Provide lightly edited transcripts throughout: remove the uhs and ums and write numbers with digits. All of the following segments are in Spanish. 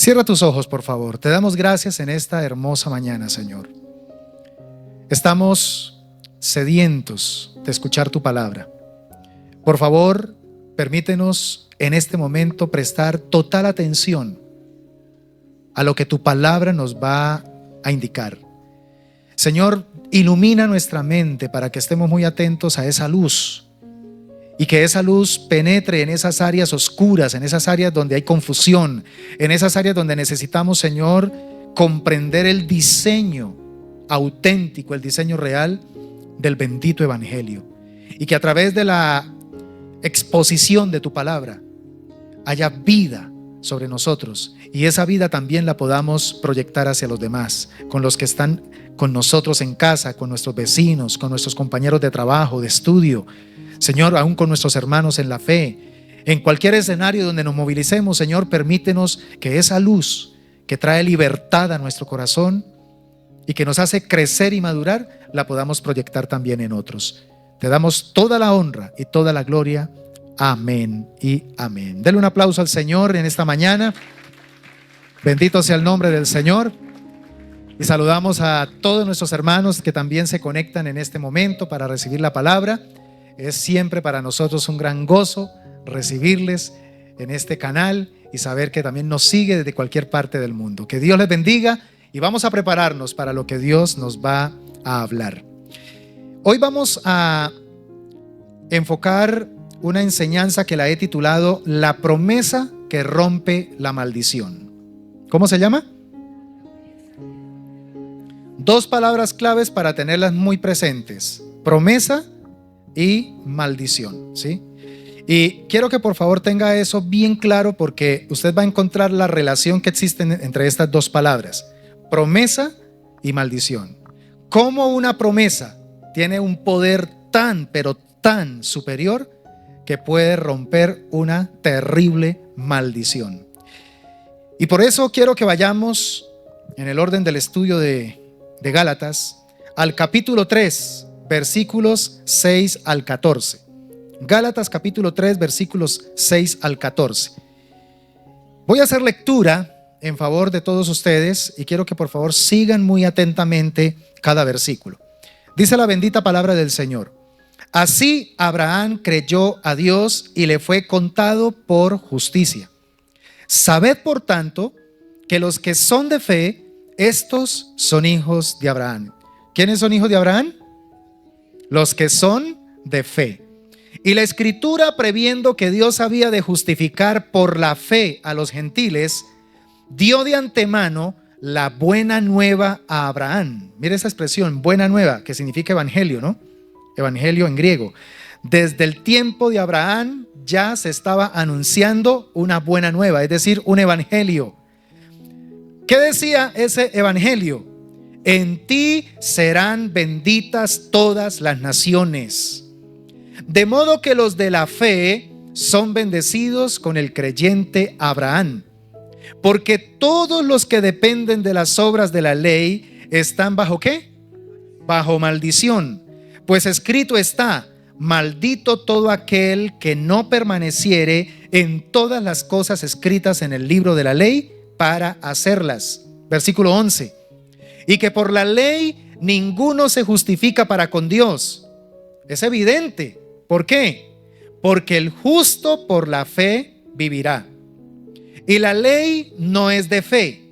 Cierra tus ojos, por favor. Te damos gracias en esta hermosa mañana, Señor. Estamos sedientos de escuchar tu palabra. Por favor, permítenos en este momento prestar total atención a lo que tu palabra nos va a indicar. Señor, ilumina nuestra mente para que estemos muy atentos a esa luz y que esa luz penetre en esas áreas oscuras, en esas áreas donde hay confusión, en esas áreas donde necesitamos, Señor, comprender el diseño auténtico, el diseño real del bendito evangelio, y que a través de la exposición de tu palabra haya vida sobre nosotros, y esa vida también la podamos proyectar hacia los demás, con los que están con nosotros en casa, con nuestros vecinos, con nuestros compañeros de trabajo, de estudio, Señor, aún con nuestros hermanos en la fe. En cualquier escenario donde nos movilicemos, Señor, permítenos que esa luz que trae libertad a nuestro corazón y que nos hace crecer y madurar, la podamos proyectar también en otros. Te damos toda la honra y toda la gloria. Amén y amén. Denle un aplauso al Señor en esta mañana. Bendito sea el nombre del Señor. Y saludamos a todos nuestros hermanos que también se conectan en este momento para recibir la palabra. Es siempre para nosotros un gran gozo recibirles en este canal y saber que también nos sigue desde cualquier parte del mundo. Que Dios les bendiga y vamos a prepararnos para lo que Dios nos va a hablar. Hoy vamos a enfocar una enseñanza que la he titulado La promesa que rompe la maldición. ¿Cómo se llama? Dos palabras claves para tenerlas muy presentes: promesa y maldición, ¿sí? Y quiero que por favor tenga eso bien claro, porque usted va a encontrar la relación que existe entre estas dos palabras, promesa y maldición. Cómo una promesa tiene un poder tan, pero tan superior que puede romper una terrible maldición. Y por eso quiero que vayamos en el orden del estudio de Gálatas al capítulo 3, versículos 6 al 14. Gálatas capítulo 3, versículos 6 al 14. Voy a hacer lectura en favor de todos ustedes y quiero que por favor sigan muy atentamente cada versículo. Dice la bendita palabra del Señor: Así Abraham creyó a Dios y le fue contado por justicia. Sabed por tanto que los que son de fe, estos son hijos de Abraham. ¿Quiénes son hijos de Abraham? Los que son de fe. Y la Escritura, previendo que Dios había de justificar por la fe a los gentiles, dio de antemano la buena nueva a Abraham. Mira esa expresión, buena nueva, que significa evangelio, ¿no? Evangelio en griego. Desde el tiempo de Abraham ya se estaba anunciando una buena nueva, es decir, un evangelio. ¿Qué decía ese evangelio? En ti serán benditas todas las naciones. De modo que los de la fe son bendecidos con el creyente Abraham. Porque todos los que dependen de las obras de la ley están ¿bajo qué? Bajo maldición. Pues escrito está: maldito todo aquel que no permaneciere en todas las cosas escritas en el libro de la ley para hacerlas. Versículo 11. Y que por la ley ninguno se justifica para con Dios. Es evidente. ¿Por qué? Porque el justo por la fe vivirá. Y la ley no es de fe,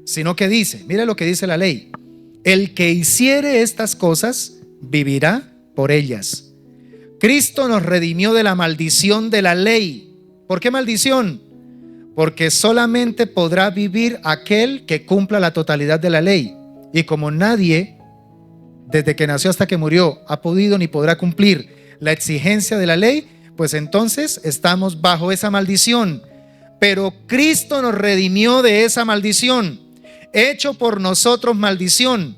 sino que dice, mira lo que dice la ley: el que hiciere estas cosas vivirá por ellas. Cristo nos redimió de la maldición de la ley. ¿Por qué maldición? Porque solamente podrá vivir aquel que cumpla la totalidad de la ley. Y como nadie, desde que nació hasta que murió, ha podido ni podrá cumplir la exigencia de la ley, pues entonces estamos bajo esa maldición. Pero Cristo nos redimió de esa maldición, hecho por nosotros maldición,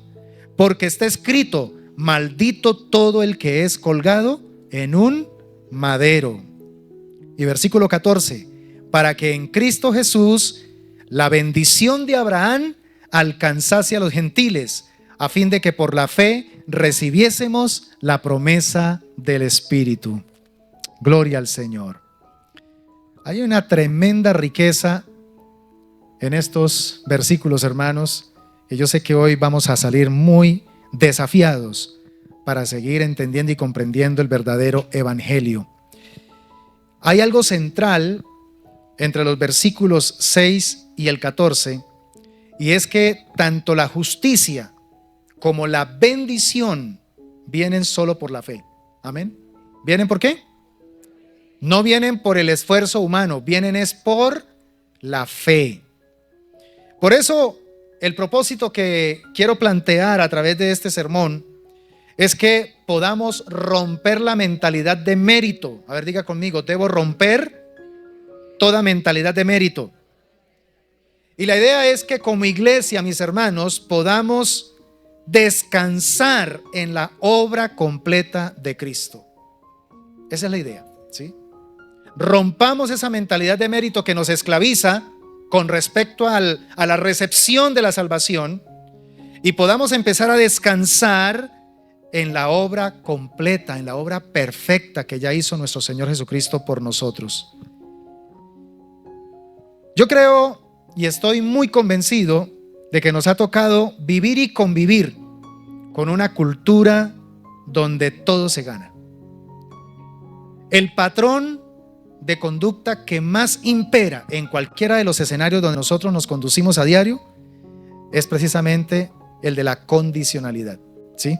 porque está escrito: maldito todo el que es colgado en un madero. Y versículo 14: para que en Cristo Jesús la bendición de Abraham alcanzase a los gentiles, a fin de que por la fe recibiésemos la promesa del Espíritu. Gloria al Señor. Hay una tremenda riqueza en estos versículos, hermanos, y yo sé que hoy vamos a salir muy desafiados para seguir entendiendo y comprendiendo el verdadero evangelio. Hay algo central entre los versículos 6 y el 14, y es que tanto la justicia como la bendición vienen solo por la fe. Amén. ¿Vienen por qué? No vienen por el esfuerzo humano, vienen es por la fe. Por eso, el propósito que quiero plantear a través de este sermón es que podamos romper la mentalidad de mérito. A ver, diga conmigo, debo romper toda mentalidad de mérito. Y la idea es que como iglesia, mis hermanos, podamos descansar en la obra completa de Cristo. Esa es la idea, ¿sí? Rompamos esa mentalidad de mérito que nos esclaviza con respecto a la recepción de la salvación y podamos empezar a descansar en la obra completa, en la obra perfecta que ya hizo nuestro Señor Jesucristo por nosotros. Yo creo y estoy muy convencido de que nos ha tocado vivir y convivir con una cultura donde todo se gana. El patrón de conducta que más impera en cualquiera de los escenarios donde nosotros nos conducimos a diario es precisamente el de la condicionalidad, ¿sí?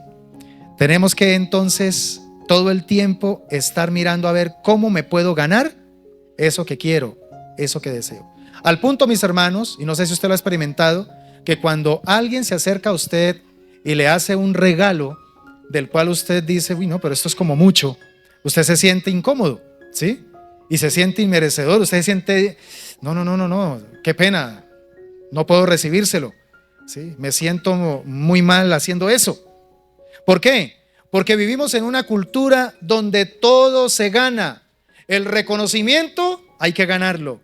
Tenemos que entonces todo el tiempo estar mirando a ver cómo me puedo ganar eso que quiero, eso que deseo. Al punto, mis hermanos, y no sé si usted lo ha experimentado, que cuando alguien se acerca a usted y le hace un regalo del cual usted dice, uy, no, pero esto es como mucho, usted se siente incómodo, ¿sí? Y se siente inmerecedor, usted se siente, no, qué pena, no puedo recibírselo, ¿sí? Me siento muy mal haciendo eso. ¿Por qué? Porque vivimos en una cultura donde todo se gana. El reconocimiento hay que ganarlo.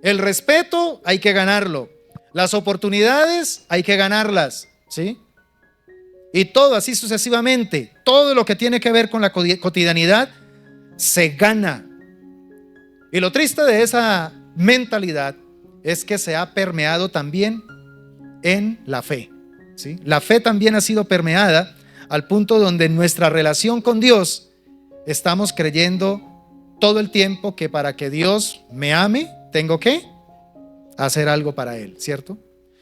El respeto hay que ganarlo. Las oportunidades hay que ganarlas, ¿sí? Y todo así sucesivamente. Todo lo que tiene que ver con la cotidianidad se gana. Y lo triste de esa mentalidad es que se ha permeado también en la fe, ¿sí? La fe también ha sido permeada al punto donde en nuestra relación con Dios estamos creyendo todo el tiempo que para que Dios me ame, tengo que hacer algo para Él, ¿cierto?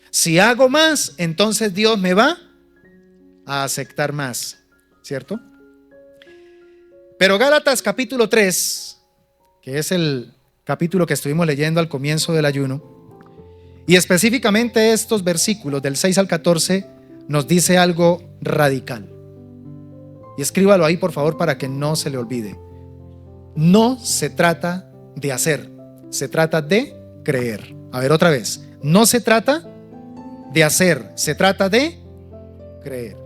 Si hago más, entonces Dios me va a aceptar más, ¿cierto? Pero Gálatas capítulo 3, que es el capítulo que estuvimos leyendo al comienzo del ayuno, y específicamente estos versículos del 6 al 14 nos dice algo radical. Y escríbalo ahí, por favor, para que no se le olvide. No se trata de hacer, se trata de creer. A ver, otra vez. No se trata de hacer, se trata de creer.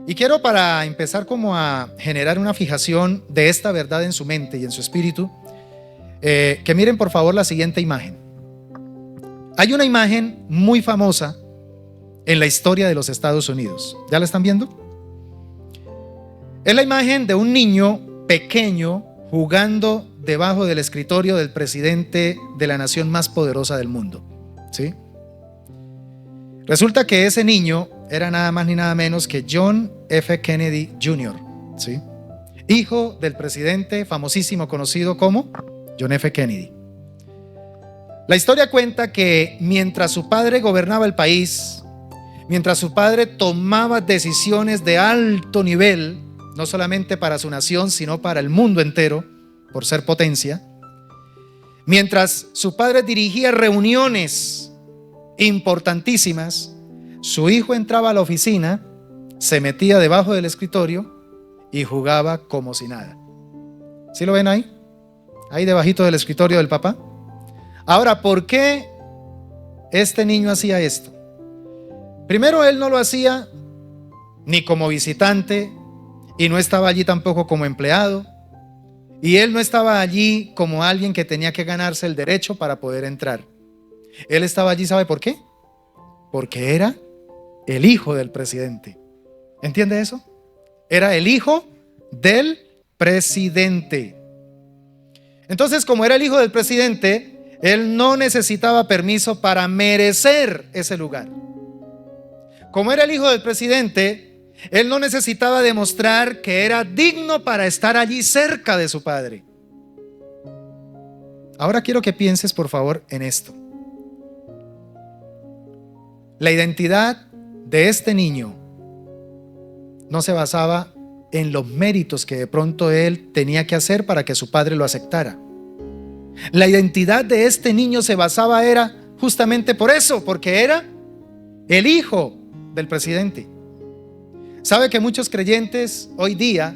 Y quiero, para empezar como a generar una fijación de esta verdad en su mente y en su espíritu, que miren por favor la siguiente imagen. Hay una imagen muy famosa en la historia de los Estados Unidos. ¿Ya la están viendo? Es la imagen de un niño pequeño jugando debajo del escritorio del presidente de la nación más poderosa del mundo, ¿sí? Resulta que ese niño era nada más ni nada menos que John F. Kennedy Jr., ¿sí? Hijo del presidente famosísimo conocido como John F. Kennedy. La historia cuenta que mientras su padre gobernaba el país, mientras su padre tomaba decisiones de alto nivel, no solamente para su nación, sino para el mundo entero, por ser potencia, mientras su padre dirigía reuniones importantísimas, su hijo entraba a la oficina, se metía debajo del escritorio y jugaba como si nada. ¿Sí lo ven ahí? Ahí debajito del escritorio del papá. Ahora, ¿por qué este niño hacía esto? Primero, él no lo hacía ni como visitante, y no estaba allí tampoco como empleado, y él no estaba allí como alguien que tenía que ganarse el derecho para poder entrar. Él estaba allí, ¿sabe por qué? Porque era el hijo del presidente. ¿Entiende eso? Era el hijo del presidente. Entonces, como era el hijo del presidente, Él no necesitaba permiso para merecer ese lugar. Como era el hijo del presidente, él no necesitaba demostrar que era digno para estar allí cerca de su padre. Ahora quiero que pienses, por favor, en esto. La identidad de este niño no se basaba en los méritos que de pronto él tenía que hacer para que su padre lo aceptara. La identidad de este niño se basaba era justamente por eso, porque era el hijo del presidente. ¿Sabe que muchos creyentes hoy día,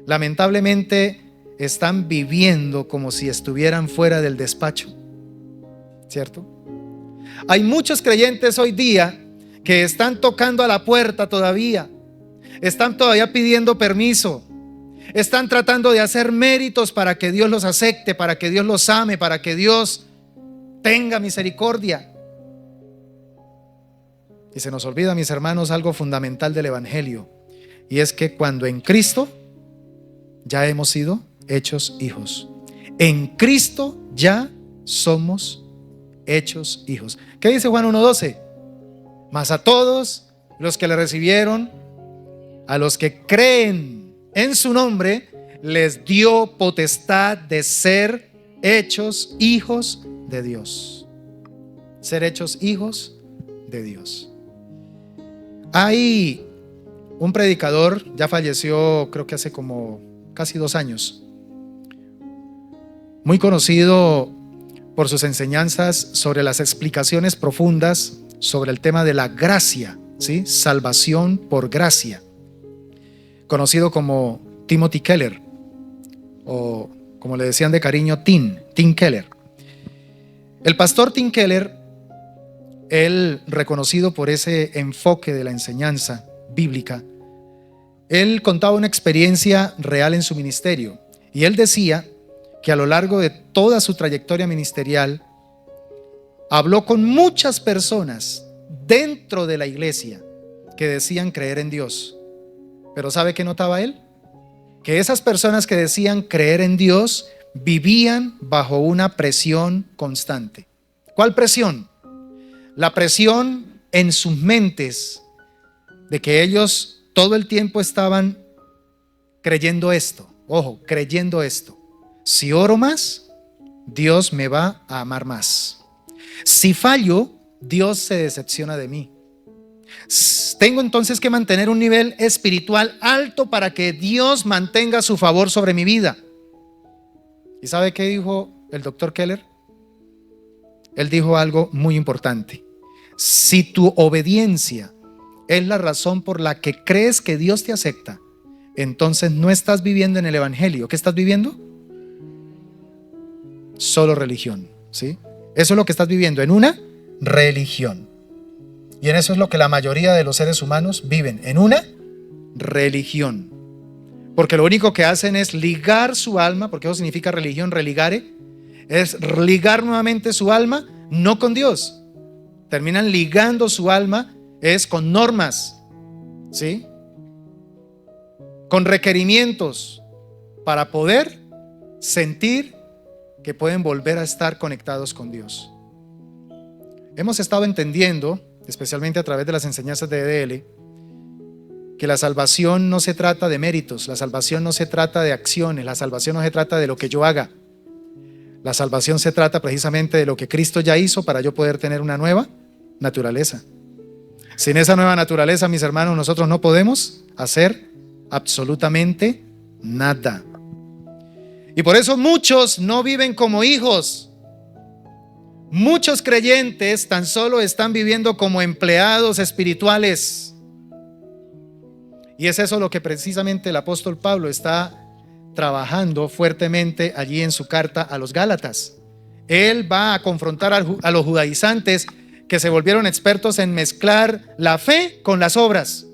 lamentablemente, están viviendo como si estuvieran fuera del despacho? ¿Cierto? Hay muchos creyentes hoy día que están tocando a la puerta todavía, están todavía pidiendo permiso, están tratando de hacer méritos para que Dios los acepte, para que Dios los ame, para que Dios tenga misericordia. Y se nos olvida, mis hermanos, algo fundamental del evangelio, y es que cuando en Cristo ya hemos sido hechos hijos. En Cristo ya somos hechos hijos. ¿Qué dice Juan 1:12? Mas a todos los que le recibieron, a los que creen en su nombre, les dio potestad de ser hechos hijos de Dios. Ser hechos hijos de Dios. Hay un predicador, ya falleció creo que hace como casi 2 años, muy conocido por sus enseñanzas sobre las explicaciones profundas sobre el tema de la gracia, ¿sí? Salvación por gracia, conocido como Timothy Keller, o como le decían de cariño, Tim Keller. El pastor Tim Keller, él reconocido por ese enfoque de la enseñanza bíblica, él contaba una experiencia real en su ministerio, y él decía que a lo largo de toda su trayectoria ministerial habló con muchas personas dentro de la iglesia que decían creer en Dios. Pero ¿sabe qué notaba él? Que esas personas que decían creer en Dios vivían bajo una presión constante. ¿Cuál presión? La presión en sus mentes de que ellos todo el tiempo estaban creyendo esto. Ojo, creyendo esto. Si oro más, Dios me va a amar más. Si fallo, Dios se decepciona de mí. Tengo entonces que mantener un nivel espiritual alto para que Dios mantenga su favor sobre mi vida. ¿Y sabe qué dijo el doctor Keller? Él dijo algo muy importante. Si tu obediencia es la razón por la que crees que Dios te acepta, entonces no estás viviendo en el evangelio. ¿Qué estás viviendo? Solo religión, ¿sí? Eso es lo que estás viviendo, en una religión. Y en eso es lo que la mayoría de los seres humanos viven, en una religión. Porque lo único que hacen es ligar su alma, porque eso significa religión, religare, es ligar nuevamente su alma, no con Dios. Terminan ligando su alma, es con normas, ¿sí? Con requerimientos para poder sentir que pueden volver a estar conectados con Dios. Hemos estado entendiendo, especialmente a través de las enseñanzas de EDL, que la salvación no se trata de méritos, la salvación no se trata de acciones, la salvación no se trata de lo que yo haga. La salvación se trata precisamente de lo que Cristo ya hizo para yo poder tener una nueva naturaleza. Sin esa nueva naturaleza, mis hermanos, nosotros no podemos hacer absolutamente nada. Y por eso muchos no viven como hijos. Muchos creyentes tan solo están viviendo como empleados espirituales. Y es eso lo que precisamente el apóstol Pablo está trabajando fuertemente allí en su carta a los Gálatas. Él va a confrontar a los judaizantes que se volvieron expertos en mezclar la fe con las obras.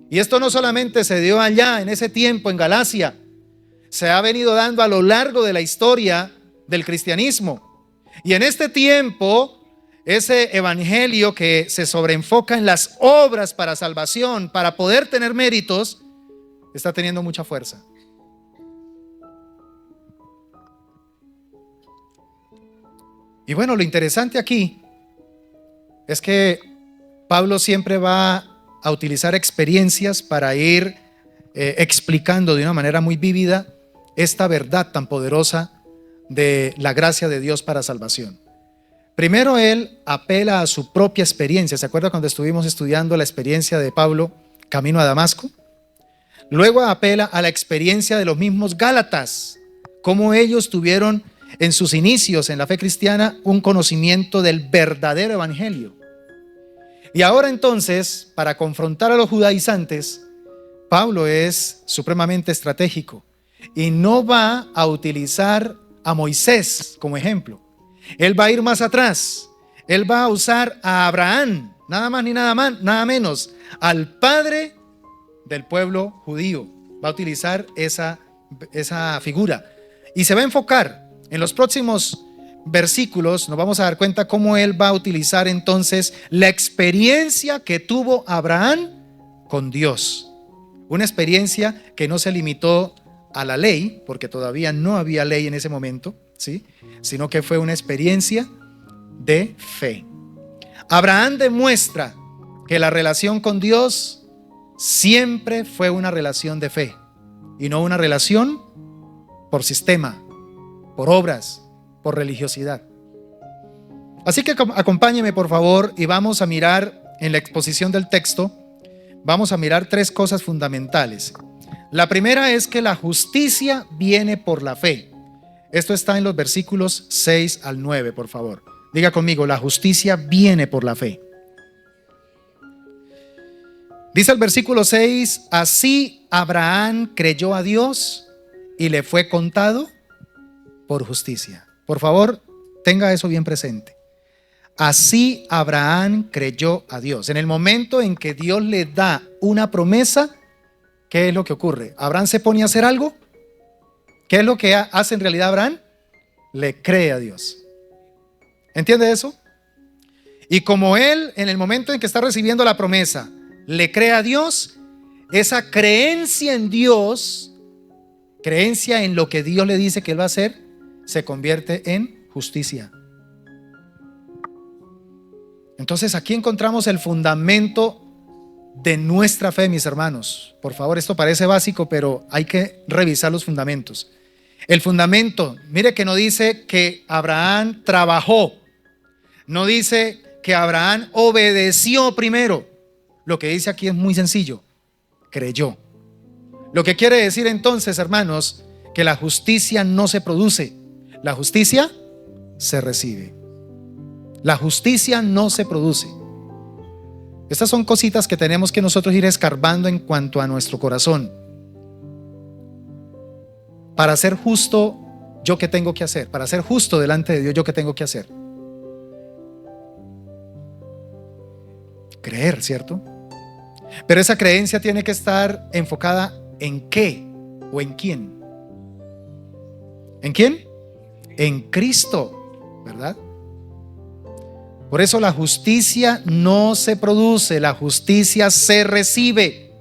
Y esto no solamente se dio allá en ese tiempo en Galacia, se ha venido dando a lo largo de la historia del cristianismo. Y en este tiempo, ese evangelio que se sobreenfoca en las obras para salvación, para poder tener méritos, está teniendo mucha fuerza. Y bueno, lo interesante aquí es que Pablo siempre va a utilizar experiencias para ir explicando de una manera muy vívida esta verdad tan poderosa de la gracia de Dios para salvación. Primero él apela a su propia experiencia. ¿Se acuerda cuando estuvimos estudiando la experiencia de Pablo camino a Damasco? Luego apela a la experiencia de los mismos Gálatas, cómo ellos tuvieron en sus inicios en la fe cristiana un conocimiento del verdadero evangelio. Y ahora entonces, para confrontar a los judaizantes, Pablo es supremamente estratégico y no va a utilizar a Moisés como ejemplo. Él va a ir más atrás. Él va a usar a Abraham, nada más ni nada menos, al padre del pueblo judío. Va a utilizar esa figura y se va a enfocar en los próximos versículos. Nos vamos a dar cuenta cómo él va a utilizar entonces la experiencia que tuvo Abraham con Dios. Una experiencia que no se limitó a la ley, porque todavía no había ley en ese momento, ¿sí? Sino que fue una experiencia de fe. Abraham demuestra que la relación con Dios siempre fue una relación de fe y no una relación por sistema, por obras, por religiosidad. Así que acompáñeme por favor y vamos a mirar en la exposición del texto, vamos a mirar tres cosas fundamentales. La primera es que la justicia viene por la fe. Esto está en los versículos 6 al 9, por favor. Diga conmigo, la justicia viene por la fe. Dice el versículo 6, así Abraham creyó a Dios y le fue contado por justicia. Por favor, tenga eso bien presente. Así Abraham creyó a Dios. En el momento en que Dios le da una promesa, ¿qué es lo que ocurre? ¿Abraham se pone a hacer algo? ¿Qué es lo que hace en realidad Abraham? Le cree a Dios. ¿Entiende eso? Y como él, en el momento en que está recibiendo la promesa, le cree a Dios, esa creencia en Dios, creencia en lo que Dios le dice que él va a hacer, se convierte en justicia. Entonces aquí encontramos el fundamento de nuestra fe, mis hermanos. Por favor, esto parece básico, pero hay que revisar los fundamentos. El fundamento, mire que no dice que Abraham trabajó, no dice que Abraham obedeció primero. Lo que dice aquí es muy sencillo, creyó. Lo que quiere decir entonces, hermanos, que la justicia no se produce, la justicia se recibe. La justicia no se produce. Estas son cositas que tenemos que nosotros ir escarbando en cuanto a nuestro corazón. Para ser justo, ¿yo qué tengo que hacer? Para ser justo delante de Dios, ¿yo qué tengo que hacer? Creer, ¿cierto? Pero esa creencia tiene que estar enfocada ¿en qué o en quién? ¿En quién? En Cristo, ¿verdad? Por eso la justicia no se produce, la justicia se recibe.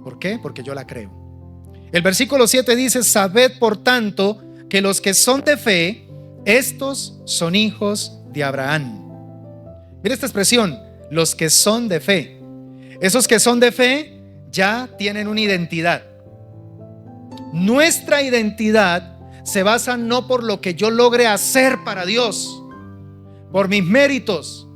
¿Por qué? Porque yo la creo. El versículo 7 dice, sabed por tanto que los que son de fe, estos son hijos de Abraham. Mira esta expresión, los que son de fe. Esos que son de fe ya tienen una identidad. Nuestra identidad se basa no por lo que yo logre hacer para Dios, por mis méritos,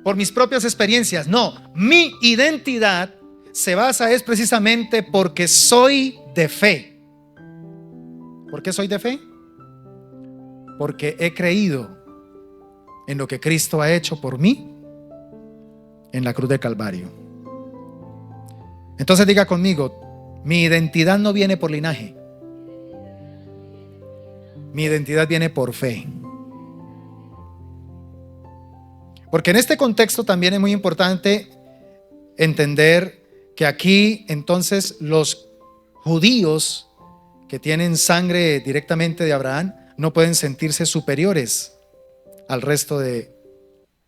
por mis propias experiencias. No, mi identidad se basa es precisamente porque soy de fe. ¿Por qué soy de fe? Porque he creído en lo que Cristo ha hecho por mí en la cruz de Calvario. Entonces diga conmigo, mi identidad no viene por linaje, mi identidad viene por fe. Porque en este contexto también es muy importante entender que aquí entonces los judíos que tienen sangre directamente de Abraham no pueden sentirse superiores al resto de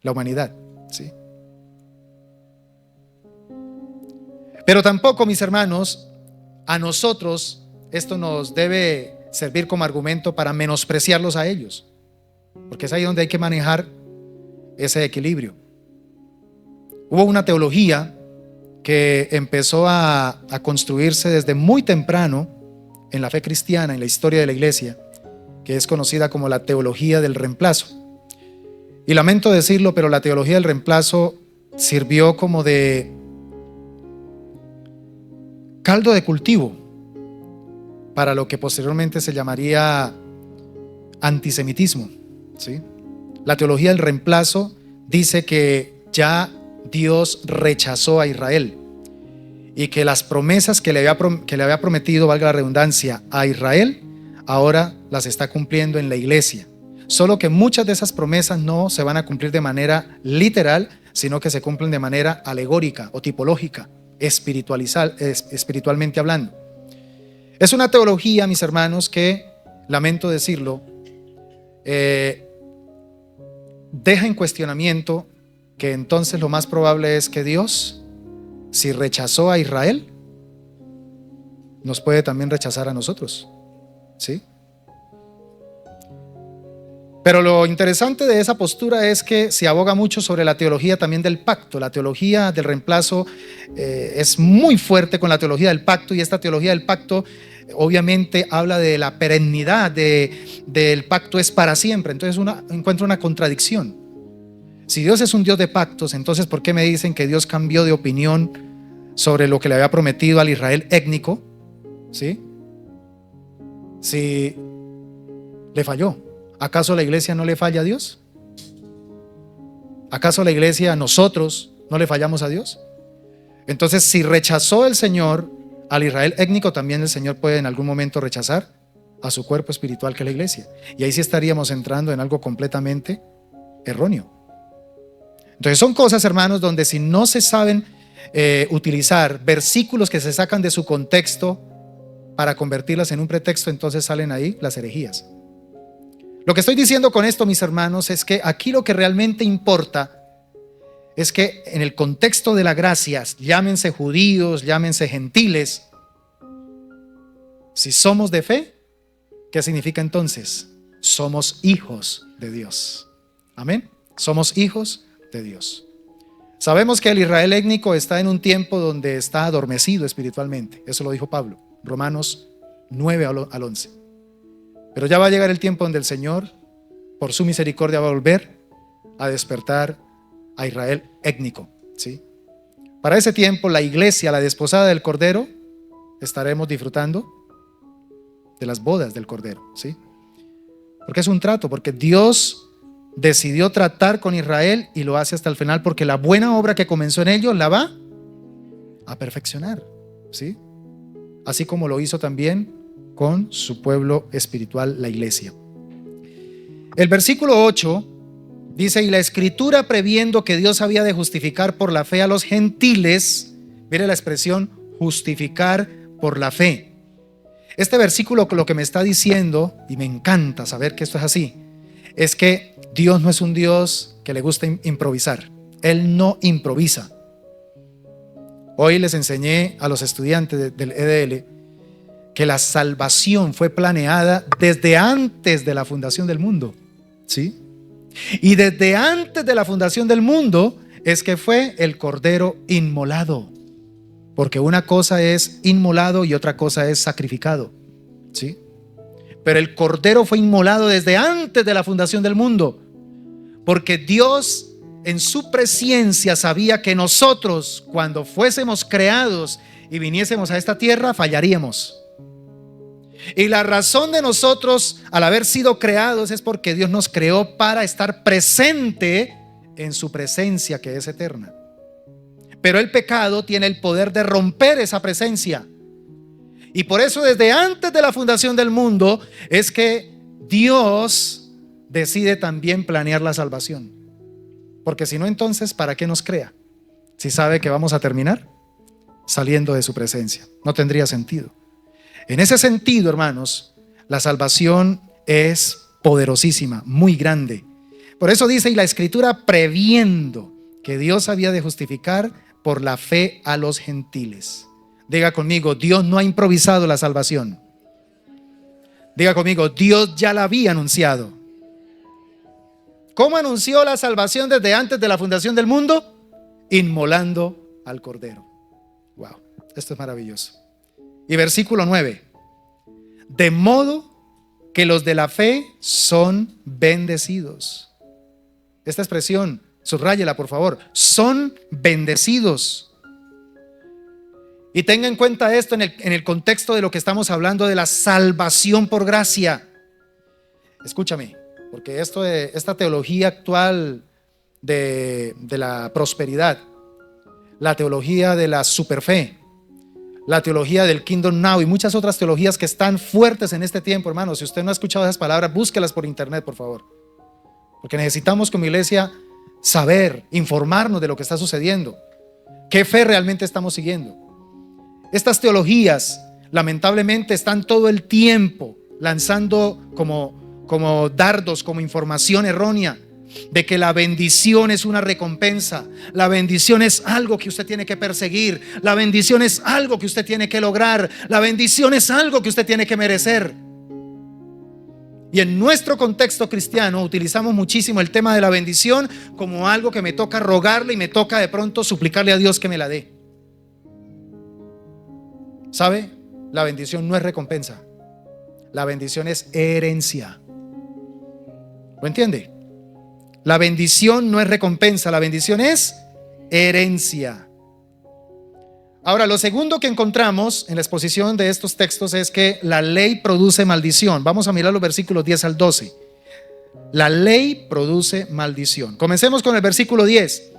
la humanidad, ¿sí? Pero tampoco, mis hermanos, a nosotros esto nos debe servir como argumento para menospreciarlos a ellos. porque es ahí donde hay que manejar ese equilibrio. Hubo una teología que empezó a construirse desde muy temprano en la fe cristiana, en la historia de la iglesia, que es conocida como la teología del reemplazo. Y lamento decirlo, pero la teología del reemplazo sirvió como de caldo de cultivo para lo que posteriormente se llamaría antisemitismo, ¿sí? La teología del reemplazo dice que ya Dios rechazó a Israel y que las promesas que le había prometido, valga la redundancia, a Israel, ahora las está cumpliendo en la iglesia. Solo que muchas de esas promesas no se van a cumplir de manera literal, sino que se cumplen de manera alegórica o tipológica, espiritualmente hablando. Es una teología, mis hermanos, que, lamento decirlo, deja en cuestionamiento que entonces lo más probable es que Dios, si rechazó a Israel, nos puede también rechazar a nosotros, ¿sí? Pero lo interesante de esa postura es que se aboga mucho sobre la teología también del pacto. La teología del reemplazo es muy fuerte con la teología del pacto, y esta teología del pacto obviamente habla de la perennidad del pacto, es para siempre. Entonces encuentra una contradicción. Si Dios es un Dios de pactos, entonces ¿por qué me dicen que Dios cambió de opinión sobre lo que le había prometido al Israel étnico? ¿Sí? Si le falló, ¿acaso la iglesia no le falla a Dios? ¿Acaso la iglesia, nosotros, no le fallamos a Dios? Entonces, si rechazó el Señor al Israel étnico, también el Señor puede en algún momento rechazar a su cuerpo espiritual, que es la iglesia. Y ahí sí estaríamos entrando en algo completamente erróneo. Entonces son cosas, hermanos, donde si no se saben utilizar versículos que se sacan de su contexto para convertirlas en un pretexto, entonces salen ahí las herejías. Lo que estoy diciendo con esto, mis hermanos, es que aquí lo que realmente importa es que en el contexto de la gracia, llámense judíos, llámense gentiles, si somos de fe, ¿qué significa entonces? Somos hijos de Dios. Amén. Somos hijos de Dios. Sabemos que el Israel étnico está en un tiempo donde está adormecido espiritualmente. Eso lo dijo Pablo, Romanos 9 al 11. Pero ya va a llegar el tiempo donde el Señor, por su misericordia, va a volver a despertar a Israel étnico, ¿sí? Para ese tiempo, la iglesia, la desposada del Cordero, estaremos disfrutando de las bodas del Cordero, ¿sí? Porque es un trato, porque Dios decidió tratar con Israel y lo hace hasta el final, porque la buena obra que comenzó en ellos la va a perfeccionar, ¿sí? Así como lo hizo también con su pueblo espiritual, la iglesia. El versículo 8 dice: y la Escritura, previendo que Dios había de justificar por la fe a los gentiles, mire la expresión, justificar por la fe. Este versículo lo que me está diciendo, y me encanta saber que esto es así, es que Dios no es un Dios que le gusta improvisar. Él no improvisa. Hoy les enseñé a los estudiantes del EDL que la salvación fue planeada desde antes de la fundación del mundo, ¿sí? Y desde antes de la fundación del mundo es que fue el Cordero inmolado, porque una cosa es inmolado y otra cosa es sacrificado, ¿sí? Pero el Cordero fue inmolado desde antes de la fundación del mundo, porque Dios en su presencia sabía que nosotros, cuando fuésemos creados y viniésemos a esta tierra, fallaríamos. Y la razón de nosotros al haber sido creados es porque Dios nos creó para estar presente en su presencia, que es eterna. Pero el pecado tiene el poder de romper esa presencia. Y por eso desde antes de la fundación del mundo es que Dios decide también planear la salvación. Porque si no, entonces ¿para qué nos crea? Si sabe que vamos a terminar saliendo de su presencia. No tendría sentido. En ese sentido, hermanos, la salvación es poderosísima, muy grande. Por eso dice: y la Escritura, previendo que Dios había de justificar por la fe a los gentiles. Diga conmigo: Dios no ha improvisado la salvación. Diga conmigo: Dios ya la había anunciado. ¿Cómo anunció la salvación desde antes de la fundación del mundo? Inmolando al Cordero. Wow, esto es maravilloso. Y versículo 9. De modo que los de la fe son bendecidos. Esta expresión, subráyela por favor, son bendecidos. Y tenga en cuenta esto en el contexto de lo que estamos hablando de la salvación por gracia. Escúchame, porque esta teología actual de la prosperidad, la teología de la superfe, la teología del Kingdom Now y muchas otras teologías que están fuertes en este tiempo, hermano. Si usted no ha escuchado esas palabras, búsquelas por internet, por favor. Porque necesitamos como iglesia saber, informarnos de lo que está sucediendo. ¿Qué fe realmente estamos siguiendo? Estas teologías, lamentablemente, están todo el tiempo lanzando como dardos, como información errónea, de que la bendición es una recompensa, la bendición es algo que usted tiene que perseguir, la bendición es algo que usted tiene que lograr, la bendición es algo que usted tiene que merecer. Y en nuestro contexto cristiano utilizamos muchísimo el tema de la bendición como algo que me toca rogarle y me toca de pronto suplicarle a Dios que me la dé. ¿Sabe? La bendición no es recompensa, la bendición es herencia. ¿Lo entiende? La bendición no es recompensa, la bendición es herencia. Ahora, lo segundo que encontramos en la exposición de estos textos es que la ley produce maldición. Vamos a mirar los versículos 10 al 12. La ley produce maldición. Comencemos con el versículo 10.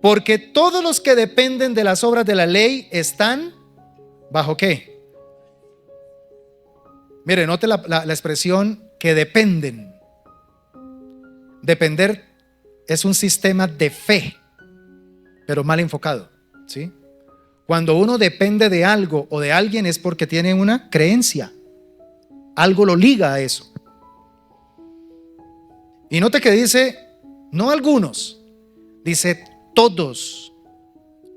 Porque todos los que dependen de las obras de la ley están, ¿bajo qué? Mire, note la expresión que dependen. Depender es un sistema de fe, pero mal enfocado, ¿sí? Cuando uno depende de algo o de alguien es porque tiene una creencia. Algo lo liga a eso. Y note que dice, no algunos, dice todos.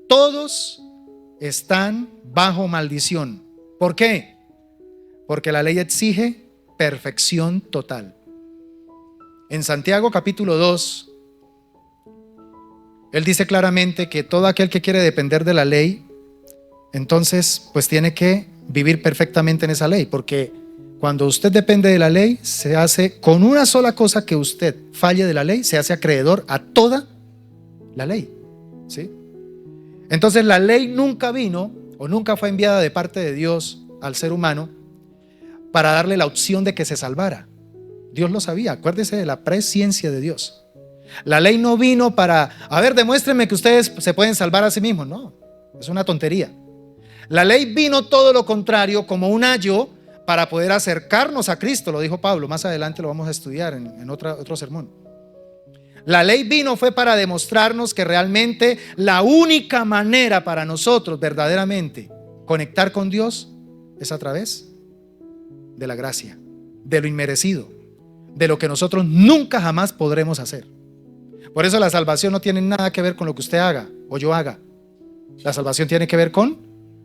Todos están bajo maldición. ¿Por qué? Porque la ley exige perfección total. En Santiago capítulo 2, él dice claramente que todo aquel que quiere depender de la ley, entonces pues tiene que vivir perfectamente en esa ley, porque cuando usted depende de la ley, se hace con una sola cosa que usted falle de la ley, se hace acreedor a toda la ley, ¿sí? Entonces la ley nunca vino o nunca fue enviada de parte de Dios al ser humano para darle la opción de que se salvara. Dios lo sabía, acuérdese de la presciencia de Dios. La ley no vino para, a ver, demuéstrenme que ustedes se pueden salvar a sí mismos. No, es una tontería. La ley vino todo lo contrario, como un ayo para poder acercarnos a Cristo, lo dijo Pablo. Más adelante lo vamos a estudiar en otro sermón. La ley vino fue para demostrarnos que realmente la única manera para nosotros verdaderamente conectar con Dios es a través de la gracia, de lo inmerecido, de lo que nosotros nunca jamás podremos hacer. Por eso la salvación no tiene nada que ver con lo que usted haga o yo haga. La salvación tiene que ver con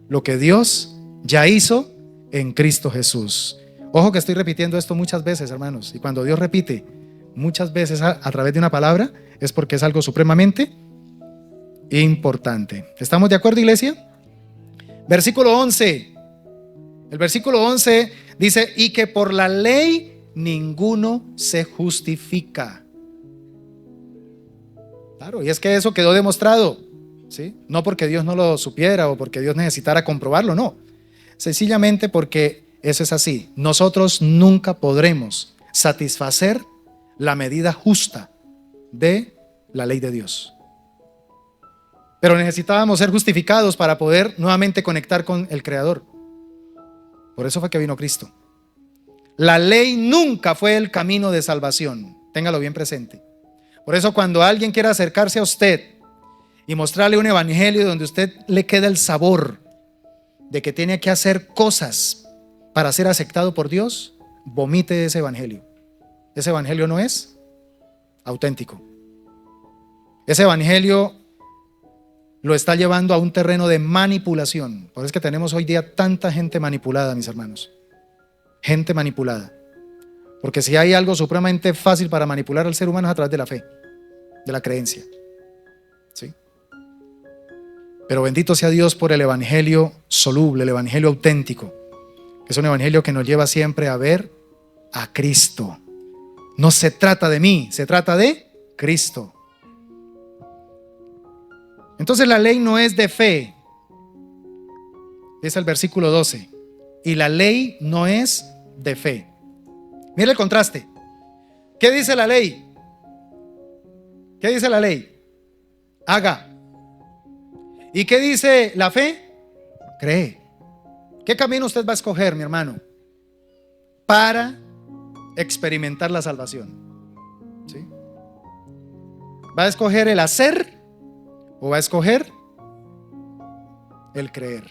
lo que Dios ya hizo en Cristo Jesús. Ojo que estoy repitiendo esto muchas veces, hermanos, y cuando Dios repite muchas veces a través de una palabra es porque es algo supremamente importante. ¿Estamos de acuerdo, iglesia? Versículo 11. El versículo 11 dice, y que por la ley ninguno se justifica. Claro, y es que eso quedó demostrado, ¿sí? No porque Dios no lo supiera o porque Dios necesitara comprobarlo, no. Sencillamente porque eso es así. Nosotros nunca podremos satisfacer la medida justa de la ley de Dios. Pero necesitábamos ser justificados para poder nuevamente conectar con el Creador. Por eso fue que vino Cristo. La ley nunca fue el camino de salvación. Téngalo bien presente. Por eso cuando alguien quiera acercarse a usted y mostrarle un evangelio donde usted le queda el sabor de que tiene que hacer cosas para ser aceptado por Dios, vomite ese evangelio. Ese evangelio no es auténtico. Ese evangelio lo está llevando a un terreno de manipulación. Por eso es que tenemos hoy día tanta gente manipulada, mis hermanos. Gente manipulada. Porque si hay algo supremamente fácil para manipular al ser humano es a través de la fe, de la creencia. ¿Sí? Pero bendito sea Dios por el evangelio soluble, el evangelio auténtico, que es un evangelio que nos lleva siempre a ver a Cristo. No se trata de mí, se trata de Cristo. Entonces la ley no es de fe, es el versículo 12. Y la ley no es de fe. Mira el contraste. ¿Qué dice la ley? ¿Qué dice la ley? Haga. ¿Y qué dice la fe? Cree. ¿Qué camino usted va a escoger, mi hermano, para experimentar la salvación? ¿Sí? ¿Va a escoger el hacer o va a escoger el creer?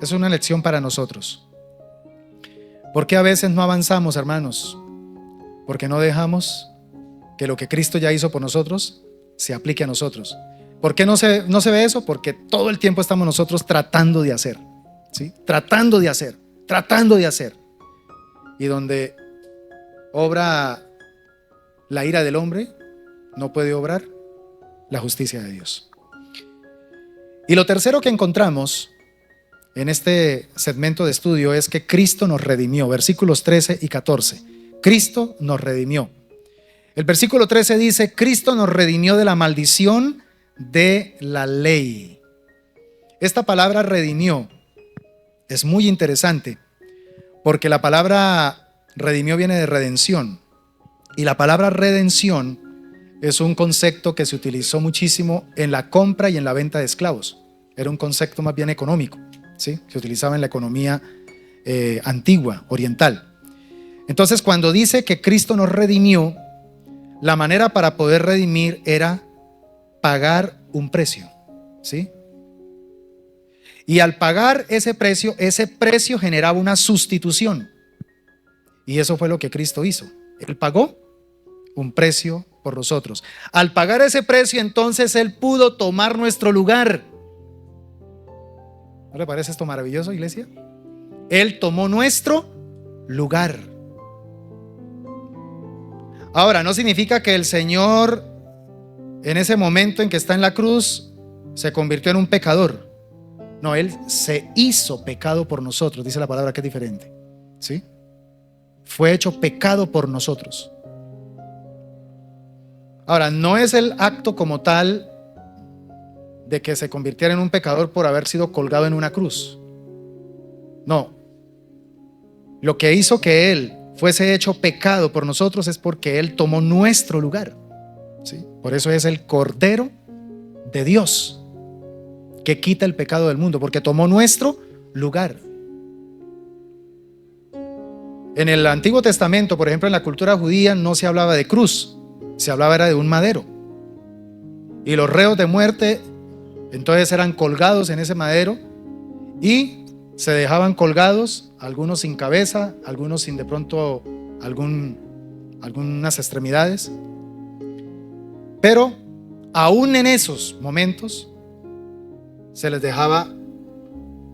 Es una lección para nosotros. ¿Por qué a veces no avanzamos, hermanos? Porque no dejamos que lo que Cristo ya hizo por nosotros se aplique a nosotros. ¿Por qué no se ve eso? Porque todo el tiempo estamos nosotros tratando de hacer, ¿sí? Tratando de hacer. Y donde obra la ira del hombre, no puede obrar la justicia de Dios. Y lo tercero que encontramos en este segmento de estudio es que Cristo nos redimió. Versículos 13 y 14. Cristo nos redimió. El versículo 13 dice: Cristo nos redimió de la maldición de la ley. Esta palabra redimió es muy interesante porque la palabra redimió viene de redención. Y la palabra redención es un concepto que se utilizó muchísimo en la compra y en la venta de esclavos. Era un concepto más bien económico, ¿sí? Se utilizaba en la economía antigua, oriental. Entonces, cuando dice que Cristo nos redimió, la manera para poder redimir era pagar un precio, ¿sí? Y al pagar ese precio generaba una sustitución. Y eso fue lo que Cristo hizo. Él pagó un precio por nosotros. Al pagar ese precio, entonces Él pudo tomar nuestro lugar. ¿No le parece esto maravilloso, iglesia? Él tomó nuestro lugar. Ahora, no significa que el Señor, en ese momento en que está en la cruz, se convirtió en un pecador. No, Él se hizo pecado por nosotros. Dice la palabra que es diferente, ¿sí? Fue hecho pecado por nosotros. Ahora, no es el acto como tal de que se convirtiera en un pecador por haber sido colgado en una cruz. No. Lo que hizo que Él fuese hecho pecado por nosotros es porque Él tomó nuestro lugar, ¿sí? Por eso es el Cordero de Dios que quita el pecado del mundo, porque tomó nuestro lugar. En el Antiguo Testamento, por ejemplo, en la cultura judía no se hablaba de cruz, se hablaba era de un madero. Y los reos de muerte entonces eran colgados en ese madero y se dejaban colgados, algunos sin cabeza, algunos sin de pronto algunas extremidades. Pero aún en esos momentos se les dejaba,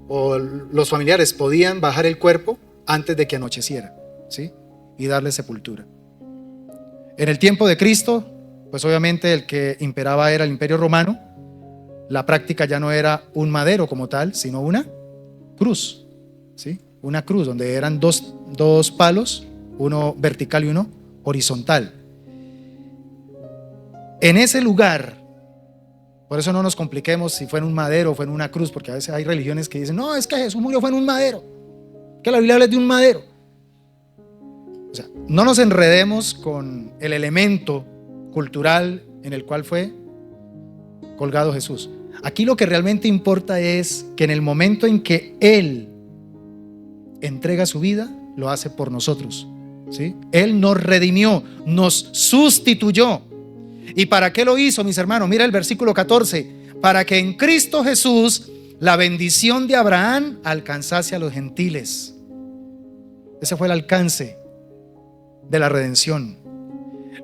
o los familiares podían bajar el cuerpo antes de que anocheciera, ¿sí? Y darle sepultura. En el tiempo de Cristo, pues obviamente el que imperaba era el Imperio Romano. La práctica ya no era un madero como tal, sino una cruz, ¿sí? Una cruz donde eran dos palos, uno vertical y uno horizontal. En ese lugar, por eso no nos compliquemos si fue en un madero o fue en una cruz, porque a veces hay religiones que dicen: no, es que Jesús murió fue en un madero, que la Biblia habla de un madero. O sea, no nos enredemos con el elemento cultural en el cual fue colgado Jesús. Aquí lo que realmente importa es que en el momento en que Él entrega su vida, lo hace por nosotros, ¿sí? Él nos redimió, nos sustituyó. ¿Y para qué lo hizo, mis hermanos? Mira el versículo 14. Para que en Cristo Jesús la bendición de Abraham alcanzase a los gentiles. Ese fue el alcance de la redención.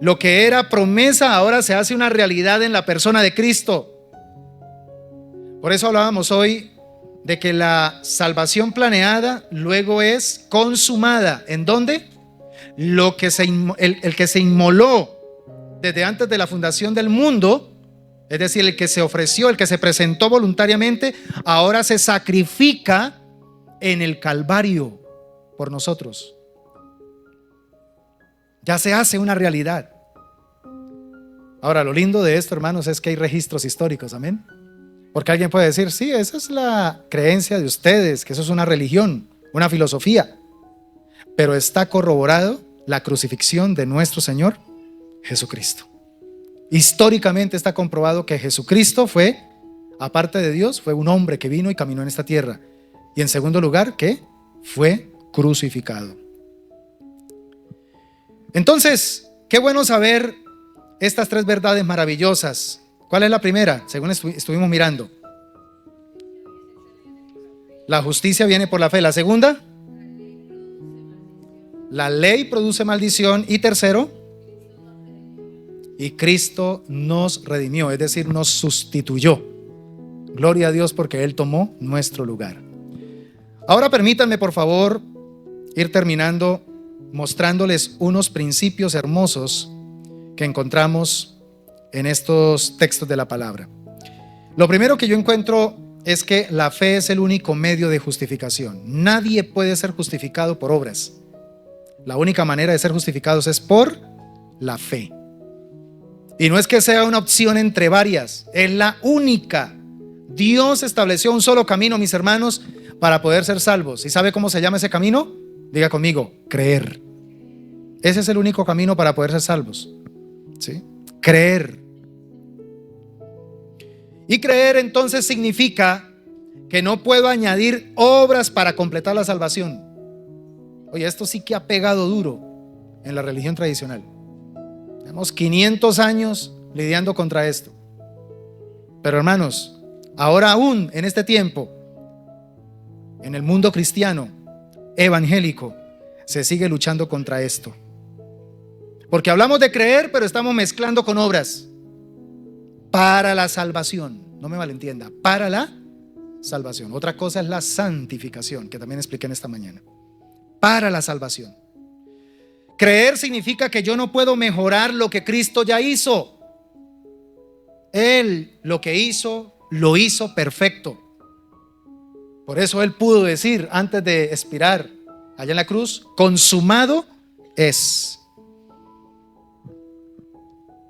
Lo que era promesa ahora se hace una realidad en la persona de Cristo. Por eso hablábamos hoy de que la salvación planeada luego es consumada. ¿En dónde? El que se inmoló desde antes de la fundación del mundo, es decir, el que se ofreció, el que se presentó voluntariamente, ahora se sacrifica en el Calvario por nosotros. Ya se hace una realidad. Ahora, lo lindo de esto, hermanos, es que hay registros históricos, amén. Porque alguien puede decir, sí, esa es la creencia de ustedes, que eso es una religión, una filosofía. Pero está corroborado la crucifixión de nuestro Señor Jesucristo. Históricamente está comprobado que Jesucristo fue, aparte de Dios, fue un hombre que vino y caminó en esta tierra. Y en segundo lugar, que fue crucificado. Entonces, qué bueno saber estas tres verdades maravillosas. ¿Cuál es la primera? Según estuvimos mirando. La justicia viene por la fe. La segunda, la ley produce maldición. Y tercero, y Cristo nos redimió, es decir, nos sustituyó. Gloria a Dios porque Él tomó nuestro lugar. Ahora permítanme, por favor, ir terminando mostrándoles unos principios hermosos que encontramos en estos textos de la palabra. Lo primero que yo encuentro es que la fe es el único medio de justificación. Nadie puede ser justificado por obras. La única manera de ser justificados es por la fe. Y no es que sea una opción entre varias, es la única. Dios estableció un solo camino, mis hermanos, para poder ser salvos. ¿Y sabe cómo se llama ese camino? Diga conmigo, creer. Ese es el único camino para poder ser salvos. ¿Sí? Creer. Y creer entonces significa que no puedo añadir obras para completar la salvación. Oye, esto sí que ha pegado duro en la religión tradicional. Tenemos 500 años lidiando contra esto. Pero hermanos, ahora aún en este tiempo, en el mundo cristiano, evangélico, se sigue luchando contra esto. Porque hablamos de creer, pero estamos mezclando con obras para la salvación. No me malentienda, para la salvación. Otra cosa es la santificación, que también expliqué en esta mañana. Para la salvación. Creer significa que yo no puedo mejorar lo que Cristo ya hizo. Él lo que hizo, lo hizo perfecto. Por eso Él pudo decir antes de expirar allá en la cruz, consumado es.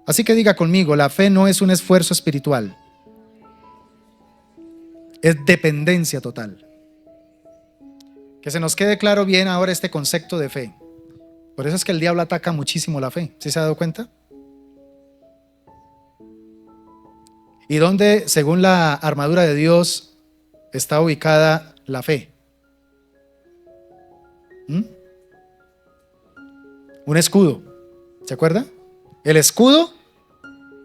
Así que diga conmigo, la fe no es un esfuerzo espiritual. Es dependencia total. Que se nos quede claro bien ahora este concepto de fe. Por eso es que el diablo ataca muchísimo la fe. ¿Sí se ha dado cuenta? ¿Y dónde, según la armadura de Dios, está ubicada la fe? Un escudo. ¿Se acuerda? El escudo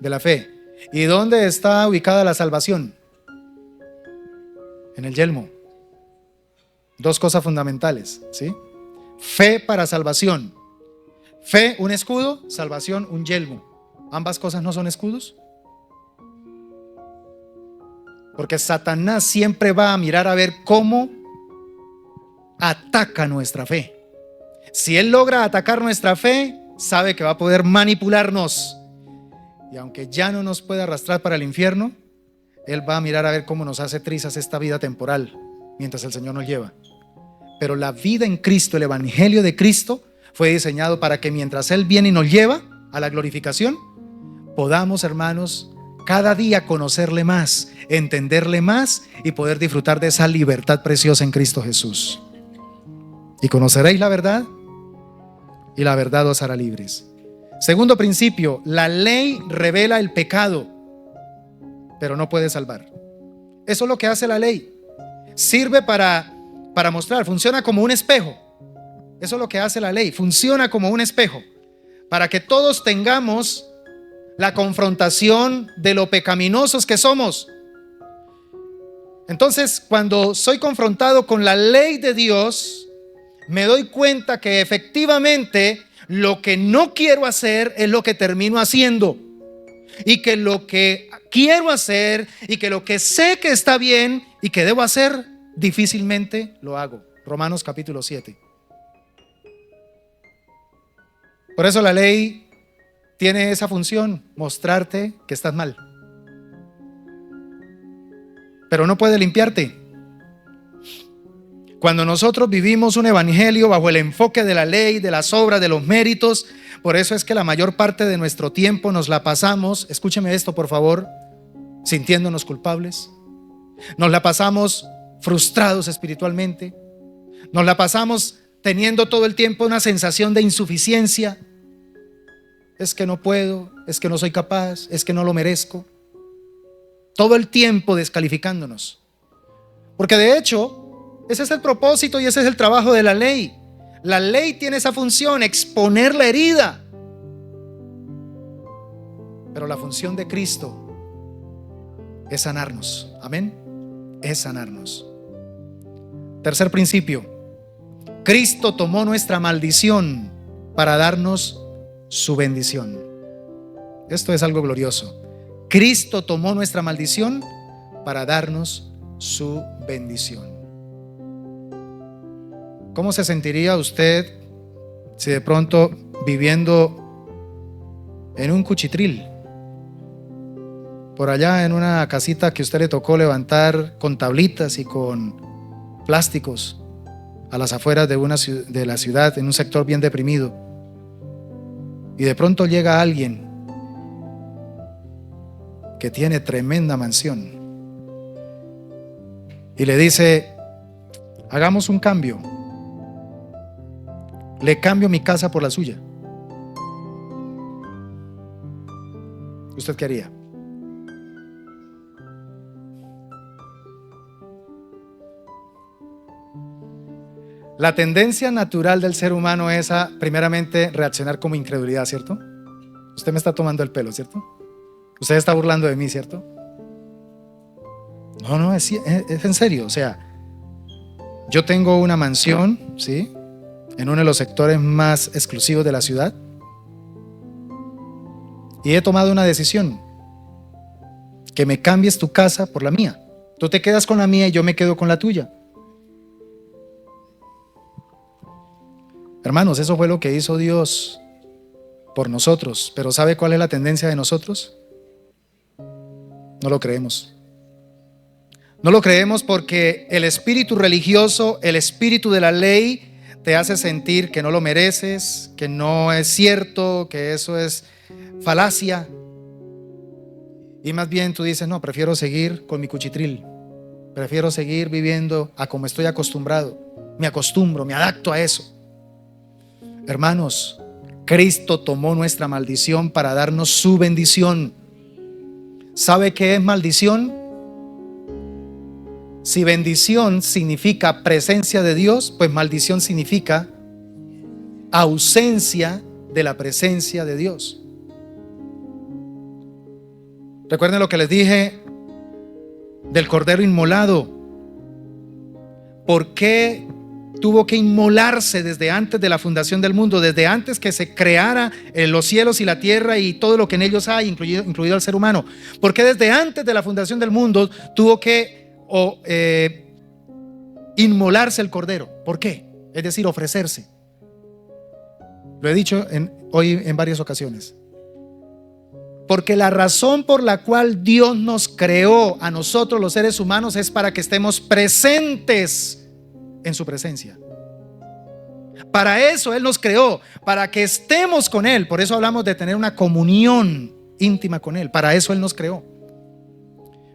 de la fe. ¿Y dónde está ubicada la salvación? En el yelmo. Dos cosas fundamentales, ¿sí? Fe para salvación. Fe, un escudo, salvación, un yelmo. ¿Ambas cosas no son escudos? Porque Satanás siempre va a mirar a ver cómo ataca nuestra fe. Si él logra atacar nuestra fe, sabe que va a poder manipularnos. Y aunque ya no nos puede arrastrar para el infierno, él va a mirar a ver cómo nos hace trizas esta vida temporal, mientras el Señor nos lleva. Pero la vida en Cristo, el evangelio de Cristo, fue diseñado para que mientras Él viene y nos lleva a la glorificación, podamos, hermanos, cada día conocerle más, entenderle más y poder disfrutar de esa libertad preciosa en Cristo Jesús. Y conoceréis la verdad, y la verdad os hará libres. Segundo principio, la ley revela el pecado, pero no puede salvar. Eso es lo que hace la ley. Sirve para mostrar, funciona como un espejo. Eso es lo que hace la ley, funciona como un espejo, para que todos tengamos la confrontación de lo pecaminosos que somos. Entonces, cuando soy confrontado con la ley de Dios, me doy cuenta que efectivamente lo que no quiero hacer es lo que termino haciendo, y que lo que quiero hacer y que lo que sé que está bien y que debo hacer, difícilmente lo hago. Romanos capítulo 7. Por eso la ley tiene esa función, mostrarte que estás mal. Pero no puede limpiarte. Cuando nosotros vivimos un evangelio bajo el enfoque de la ley, de las obras, de los méritos, por eso es que la mayor parte de nuestro tiempo nos la pasamos, escúcheme esto por favor, sintiéndonos culpables. Nos la pasamos frustrados espiritualmente. Nos la pasamos teniendo todo el tiempo una sensación de insuficiencia. Es que no puedo, es que no soy capaz, es que no lo merezco. Todo el tiempo descalificándonos. Porque de hecho, ese es el propósito y ese es el trabajo de la ley. La ley tiene esa función, exponer la herida. Pero la función de Cristo es sanarnos. Amén. Es sanarnos. Tercer principio. Cristo tomó nuestra maldición para darnos su bendición. Esto es algo glorioso. Cristo tomó nuestra maldición para darnos su bendición. ¿Cómo se sentiría usted si de pronto viviendo en un cuchitril, por allá en una casita que a usted le tocó levantar con tablitas y con plásticos a las afueras de la ciudad, en un sector bien deprimido, y de pronto llega alguien que tiene tremenda mansión y le dice: hagamos un cambio, le cambio mi casa por la suya? ¿Usted qué haría? La tendencia natural del ser humano es a, primeramente, reaccionar como incredulidad, ¿cierto? Usted me está tomando el pelo, ¿cierto? Usted está burlando de mí, ¿cierto? No, es en serio. O sea, yo tengo una mansión, ¿sí?, en uno de los sectores más exclusivos de la ciudad, y he tomado una decisión: que me cambies tu casa por la mía. Tú te quedas con la mía y yo me quedo con la tuya. Hermanos, eso fue lo que hizo Dios por nosotros. Pero ¿sabe cuál es la tendencia de nosotros? No lo creemos. No lo creemos porque el espíritu religioso, el espíritu de la ley, te hace sentir que no lo mereces, que no es cierto, que eso es falacia. Y más bien tú dices: no, prefiero seguir con mi cuchitril. Prefiero seguir viviendo a como estoy acostumbrado. Me acostumbro, me adapto a eso. Hermanos, Cristo tomó nuestra maldición para darnos su bendición. ¿Sabe qué es maldición? Si bendición significa presencia de Dios, pues maldición significa ausencia de la presencia de Dios. Recuerden lo que les dije del cordero inmolado. ¿Por qué tuvo que inmolarse desde antes de la fundación del mundo, desde antes que se creara los cielos y la tierra y todo lo que en ellos hay, incluido el ser humano? ¿Por qué desde antes de la fundación del mundo tuvo que inmolarse el cordero? ¿Por qué? Es decir, ofrecerse. Lo he dicho hoy en varias ocasiones. Porque la razón por la cual Dios nos creó a nosotros los seres humanos es para que estemos presentes en su presencia. Para eso Él nos creó, para que estemos con Él. Por eso hablamos de tener una comunión íntima con Él. Para eso Él nos creó.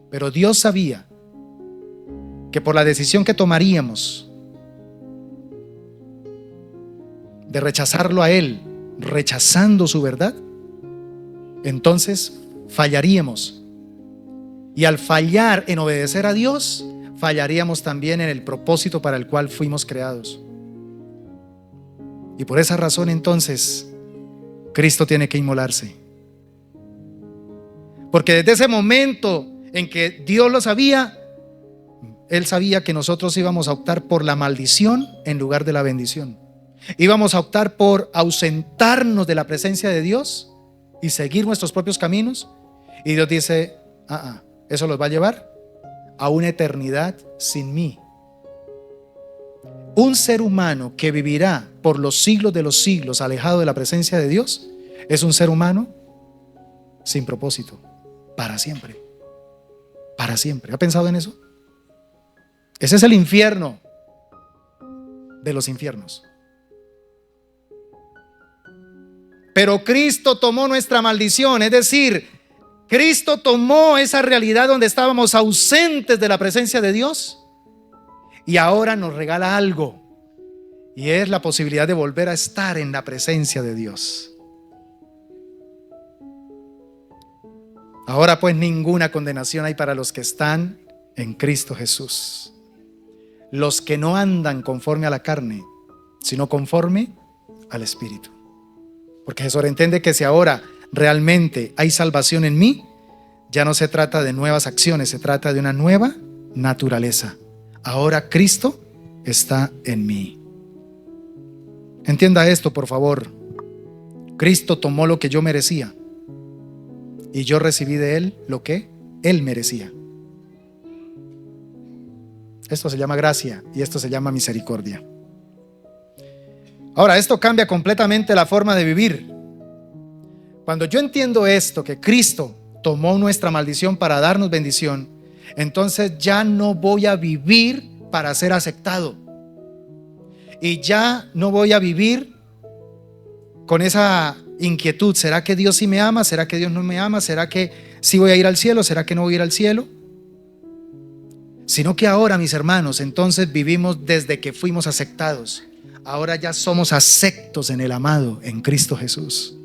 Pero Dios sabía que por la decisión que tomaríamos de rechazarlo a Él, rechazando su verdad, entonces fallaríamos. Y al fallar en obedecer a Dios, fallaríamos también en el propósito para el cual fuimos creados. Y por esa razón entonces Cristo tiene que inmolarse. Porque desde ese momento en que Dios lo sabía, Él sabía que nosotros íbamos a optar por la maldición en lugar de la bendición. Íbamos a optar por ausentarnos de la presencia de Dios y seguir nuestros propios caminos. Y Dios dice: eso los va a llevar a una eternidad sin mí. Un ser humano que vivirá por los siglos de los siglos alejado de la presencia de Dios es un ser humano sin propósito, para siempre. Para siempre. ¿Ha pensado en eso? Ese es el infierno de los infiernos. Pero Cristo tomó nuestra maldición, es decir, Cristo tomó esa realidad donde estábamos ausentes de la presencia de Dios y ahora nos regala algo, y es la posibilidad de volver a estar en la presencia de Dios. Ahora pues ninguna condenación hay para los que están en Cristo Jesús, los que no andan conforme a la carne, sino conforme al Espíritu. Porque Jesús entiende que si ahora realmente hay salvación en mí, ya no se trata de nuevas acciones, se trata de una nueva naturaleza. Ahora Cristo está en mí. Entienda esto, por favor. Cristo tomó lo que yo merecía y yo recibí de Él lo que Él merecía. Esto se llama gracia y esto se llama misericordia. Ahora, esto cambia completamente la forma de vivir. Cuando yo entiendo esto, que Cristo tomó nuestra maldición para darnos bendición, entonces ya no voy a vivir para ser aceptado. Y ya no voy a vivir con esa inquietud. ¿Será que Dios sí me ama? ¿Será que Dios no me ama? ¿Será que sí voy a ir al cielo? ¿Será que no voy a ir al cielo? Sino que ahora, mis hermanos, entonces vivimos desde que fuimos aceptados. Ahora ya somos aceptos en el amado, en Cristo Jesús.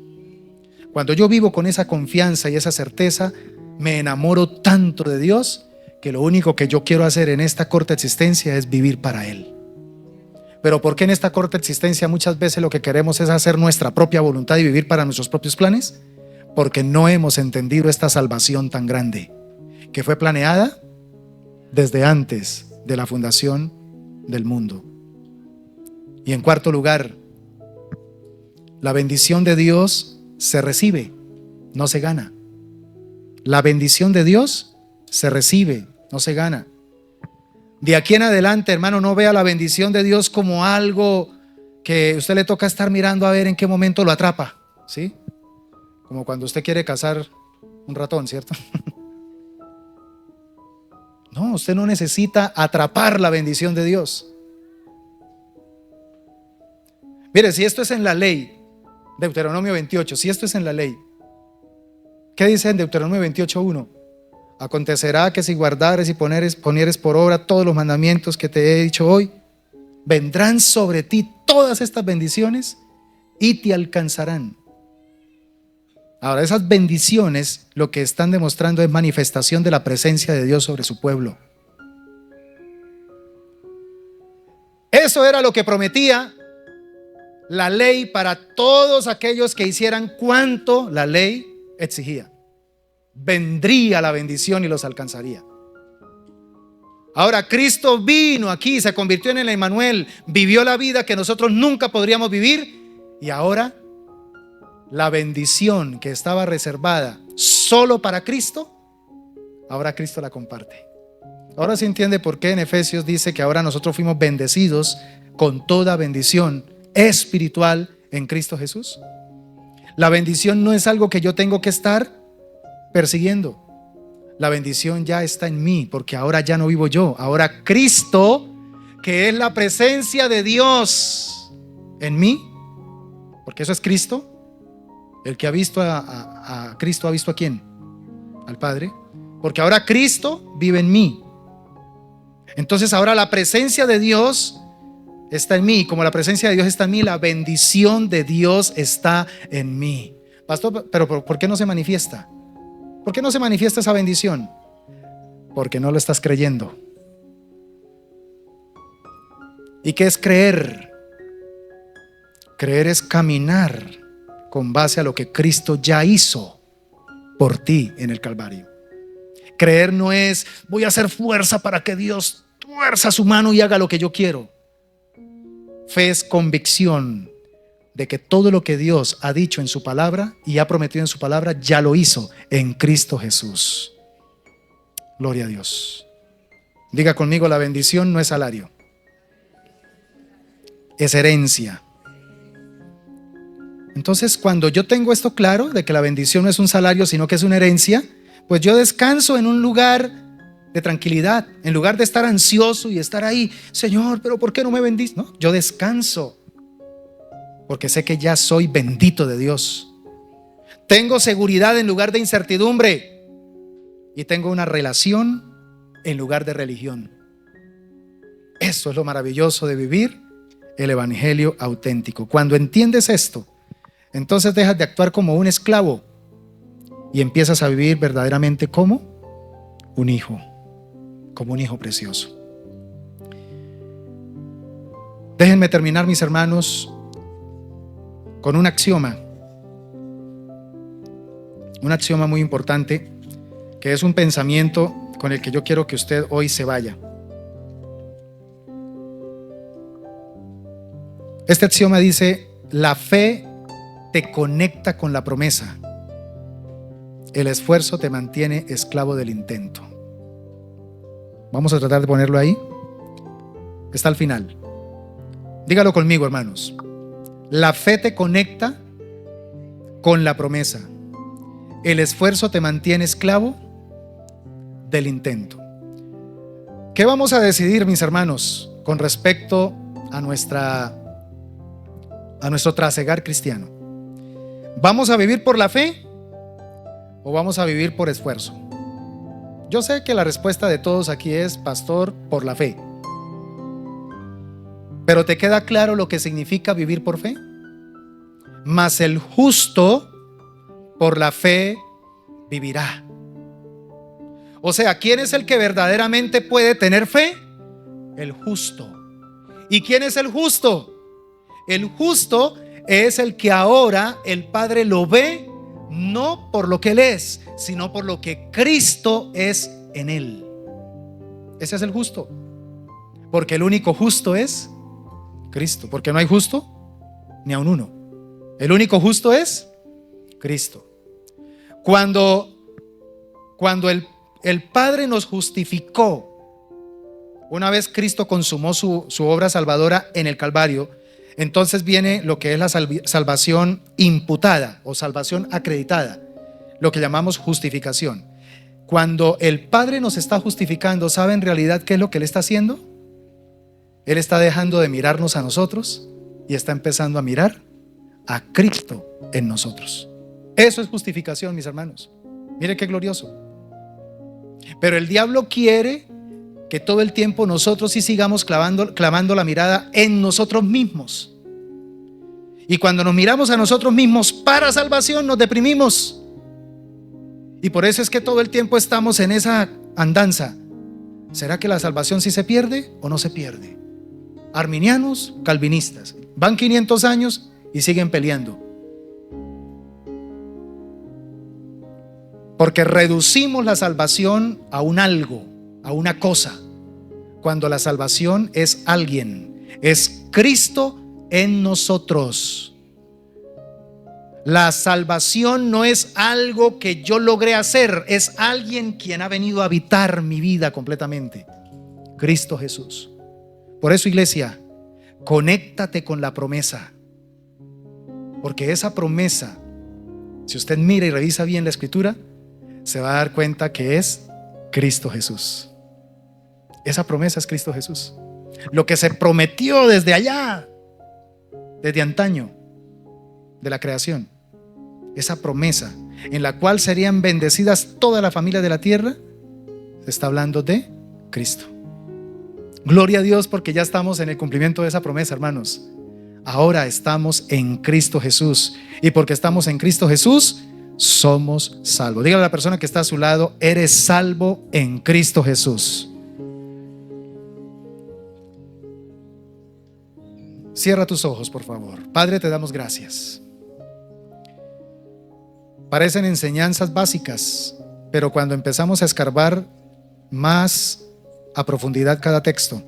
Cuando yo vivo con esa confianza y esa certeza, me enamoro tanto de Dios que lo único que yo quiero hacer en esta corta existencia es vivir para Él. Pero ¿por qué en esta corta existencia muchas veces lo que queremos es hacer nuestra propia voluntad y vivir para nuestros propios planes? Porque no hemos entendido esta salvación tan grande que fue planeada desde antes de la fundación del mundo. Y en cuarto lugar, la bendición de Dios se recibe, no se gana. La bendición de Dios se recibe, no se gana. De aquí en adelante, hermano, no vea la bendición de Dios como algo que usted le toca estar mirando a ver en qué momento lo atrapa, ¿sí? Como cuando usted quiere cazar un ratón, ¿cierto? No, usted no necesita atrapar la bendición de Dios. Mire, si esto es en la ley, Deuteronomio 28, si esto es en la ley, ¿qué dice en Deuteronomio 28:1? Acontecerá que si guardares y ponieres por obra todos los mandamientos que te he dicho hoy, vendrán sobre ti todas estas bendiciones y te alcanzarán. Ahora, esas bendiciones lo que están demostrando es manifestación de la presencia de Dios sobre su pueblo. Eso era lo que prometía la ley para todos aquellos que hicieran cuanto la ley exigía. Vendría la bendición y los alcanzaría. Ahora Cristo vino aquí, se convirtió en el Emmanuel, vivió la vida que nosotros nunca podríamos vivir, y ahora la bendición que estaba reservada solo para Cristo, ahora Cristo la comparte. Ahora se entiende por qué en Efesios dice que ahora nosotros fuimos bendecidos con toda bendición espiritual en Cristo Jesús. La bendición no es algo que yo tengo que estar persiguiendo. La bendición ya está en mí, porque ahora ya no vivo yo. Ahora Cristo, que es la presencia de Dios en mí, porque eso es Cristo. El que ha visto a Cristo ha visto ¿a quién? Al Padre. Porque ahora Cristo vive en mí. Entonces ahora la presencia de Dios está en mí. Como la presencia de Dios está en mí, la bendición de Dios está en mí. Pastor, pero ¿por qué no se manifiesta? ¿Por qué no se manifiesta esa bendición? Porque no lo estás creyendo. ¿Y qué es creer? Creer es caminar con base a lo que Cristo ya hizo por ti en el Calvario. Creer no es voy a hacer fuerza para que Dios tuerza su mano y haga lo que yo quiero. Fe es convicción de que todo lo que Dios ha dicho en su palabra y ha prometido en su palabra, ya lo hizo en Cristo Jesús. Gloria a Dios. Diga conmigo, la bendición no es salario. es herencia. Entonces, cuando yo tengo esto claro, de que la bendición no es un salario, sino que es una herencia, pues yo descanso en un lugar de tranquilidad, en lugar de estar ansioso y estar ahí, Señor, pero ¿por qué no me bendices? No, yo descanso, porque sé que ya soy bendito de Dios. Tengo seguridad en lugar de incertidumbre, y tengo una relación en lugar de religión. Eso es lo maravilloso de vivir el evangelio auténtico. Cuando entiendes esto, entonces dejas de actuar como un esclavo y empiezas a vivir verdaderamente como un hijo precioso. Déjenme terminar, mis hermanos, con un axioma muy importante, que es un pensamiento con el que yo quiero que usted hoy se vaya. Este axioma dice: la fe te conecta con la promesa, el esfuerzo te mantiene esclavo del intento. Vamos a tratar de ponerlo ahí. Está al final. Dígalo conmigo, hermanos. La fe te conecta con la promesa, el esfuerzo te mantiene esclavo del intento. ¿Qué vamos a decidir, mis hermanos, con respecto a nuestro trasegar cristiano? ¿Vamos a vivir por la fe o vamos a vivir por esfuerzo? Yo sé que la respuesta de todos aquí es: pastor, por la fe. Pero ¿te queda claro lo que significa vivir por fe? Mas el justo por la fe vivirá. O sea, ¿quién es el que verdaderamente puede tener fe? El justo. ¿Y quién es el justo? El justo es el que ahora el Padre lo ve no por lo que él es, sino por lo que Cristo es en él. Ese es el justo. Porque el único justo es Cristo. Porque no hay justo ni aun uno. El único justo es Cristo. Cuando el Padre nos justificó, una vez Cristo consumó su obra salvadora en el Calvario, entonces viene lo que es la salvación imputada o salvación acreditada, lo que llamamos justificación. Cuando el Padre nos está justificando, ¿sabe en realidad qué es lo que Él está haciendo? Él está dejando de mirarnos a nosotros y está empezando a mirar a Cristo en nosotros. Eso es justificación, mis hermanos. Mire qué glorioso. Pero el diablo quiere que todo el tiempo nosotros sí sigamos clavando la mirada en nosotros mismos. Y cuando nos miramos a nosotros mismos para salvación, nos deprimimos. Y por eso es que todo el tiempo estamos en esa andanza. ¿Será que la salvación sí se pierde o no se pierde? Arminianos, calvinistas, van 500 años y siguen peleando. Porque reducimos la salvación a un algo, a una cosa, cuando la salvación es alguien, es Cristo en nosotros. La salvación no es algo que yo logré hacer, es alguien quien ha venido a habitar mi vida completamente, Cristo Jesús. Por eso, iglesia, conéctate con la promesa, porque esa promesa, si usted mira y revisa bien la escritura, se va a dar cuenta que es Cristo Jesús. Esa promesa es Cristo Jesús. Lo que se prometió desde allá, desde antaño de la creación, esa promesa en la cual serían bendecidas toda la familia de la tierra, se está hablando de Cristo. Gloria a Dios, porque ya estamos en el cumplimiento de esa promesa, hermanos. Ahora estamos en Cristo Jesús, y porque estamos en Cristo Jesús, somos salvos. Dígale a la persona que está a su lado: eres salvo en Cristo Jesús. Cierra tus ojos, por favor. Padre, te damos gracias. Parecen enseñanzas básicas, pero cuando empezamos a escarbar más a profundidad cada texto,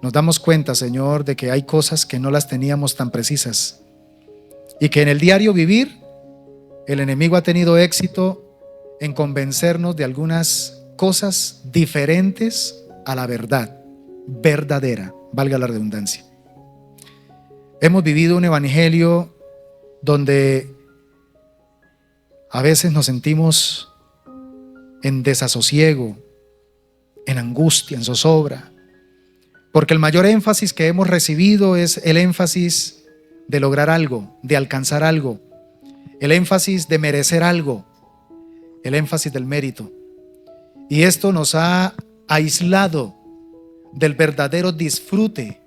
nos damos cuenta, Señor, de que hay cosas que no las teníamos tan precisas, y que en el diario vivir el enemigo ha tenido éxito en convencernos de algunas cosas diferentes a la verdad verdadera, valga la redundancia. Hemos vivido un evangelio donde a veces nos sentimos en desasosiego, en angustia, en zozobra, porque el mayor énfasis que hemos recibido es el énfasis de lograr algo, de alcanzar algo, el énfasis de merecer algo, el énfasis del mérito. Y esto nos ha aislado del verdadero disfrute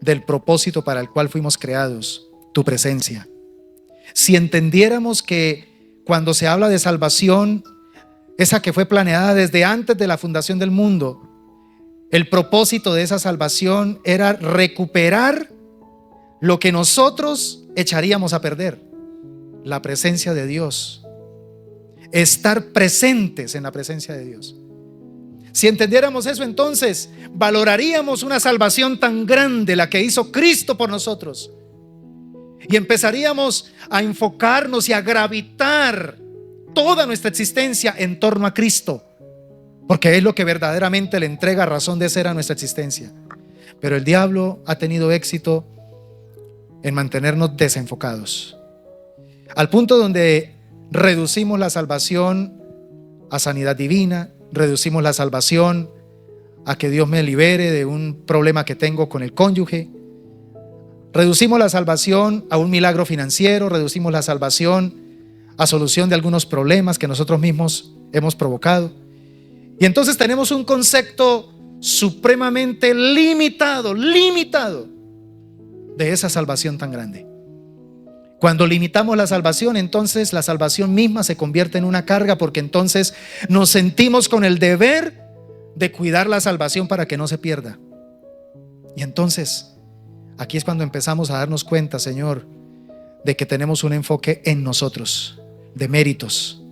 del propósito para el cual fuimos creados, tu presencia. Si entendiéramos que cuando se habla de salvación, esa que fue planeada desde antes de la fundación del mundo, el propósito de esa salvación era recuperar lo que nosotros echaríamos a perder, la presencia de Dios, estar presentes en la presencia de Dios. Si entendiéramos eso, entonces valoraríamos una salvación tan grande, la que hizo Cristo por nosotros, y empezaríamos a enfocarnos y a gravitar toda nuestra existencia en torno a Cristo, porque es lo que verdaderamente le entrega razón de ser a nuestra existencia. Pero el diablo ha tenido éxito en mantenernos desenfocados, al punto donde reducimos la salvación a sanidad divina, reducimos la salvación a que Dios me libere de un problema que tengo con el cónyuge, reducimos la salvación a un milagro financiero, reducimos la salvación a solución de algunos problemas que nosotros mismos hemos provocado. Y entonces tenemos un concepto supremamente limitado de esa salvación tan grande. Cuando limitamos la salvación, entonces la salvación misma se convierte en una carga, porque entonces nos sentimos con el deber de cuidar la salvación para que no se pierda. Y entonces aquí es cuando empezamos a darnos cuenta, Señor, de que tenemos un enfoque en nosotros, de méritos.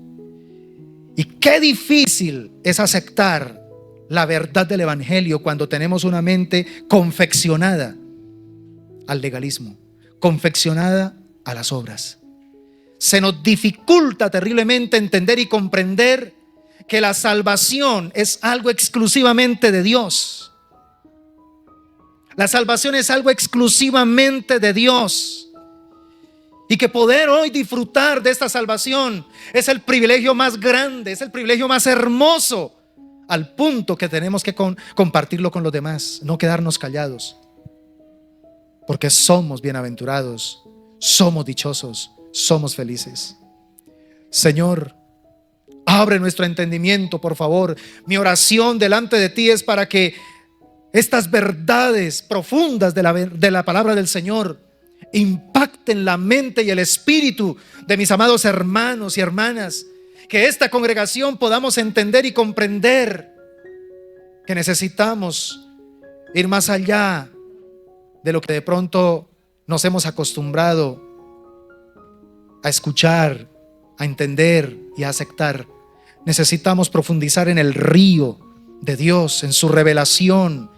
Y qué difícil es aceptar la verdad del evangelio cuando tenemos una mente confeccionada al legalismo, confeccionada a las obras. Se nos dificulta terriblemente entender y comprender que la salvación es algo exclusivamente de Dios. La salvación es algo exclusivamente de Dios. Y que poder hoy disfrutar de esta salvación es el privilegio más grande, es el privilegio más hermoso, al punto que tenemos que compartirlo con los demás, no quedarnos callados, porque somos bienaventurados, somos dichosos, somos felices. Señor, abre nuestro entendimiento, por favor. Mi oración delante de ti es para que estas verdades profundas de la palabra del Señor impacten la mente y el espíritu de mis amados hermanos y hermanas. Que esta congregación podamos entender y comprender que necesitamos ir más allá de lo que de pronto nos hemos acostumbrado a escuchar, a entender y a aceptar. Necesitamos profundizar en el río de Dios, en su revelación,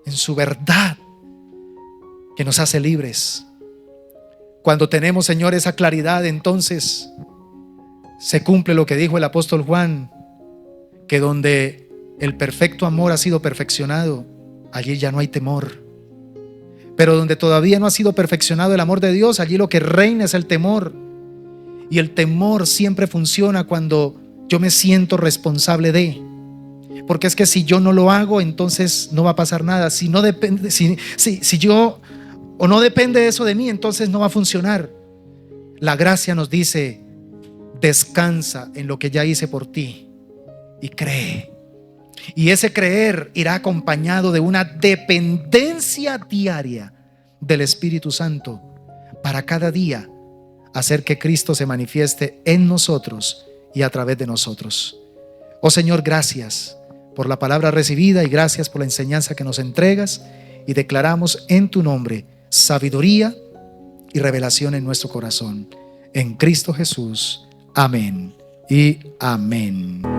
en su verdad que nos hace libres. Cuando tenemos, Señor, esa claridad, entonces se cumple lo que dijo el apóstol Juan, que donde el perfecto amor ha sido perfeccionado, allí ya no hay temor. Pero donde todavía no ha sido perfeccionado el amor de Dios, allí lo que reina es el temor. Y el temor siempre funciona cuando yo me siento responsable de. Porque es que si yo no lo hago, entonces no va a pasar nada. Si no depende, si yo o no depende eso de mí, entonces no va a funcionar. La gracia nos dice: descansa en lo que ya hice por ti y cree. Y ese creer irá acompañado de una dependencia diaria del Espíritu Santo para cada día hacer que Cristo se manifieste en nosotros y a través de nosotros. Oh Señor, gracias por la palabra recibida y gracias por la enseñanza que nos entregas, y declaramos en tu nombre sabiduría y revelación en nuestro corazón. En Cristo Jesús. Amén y amén.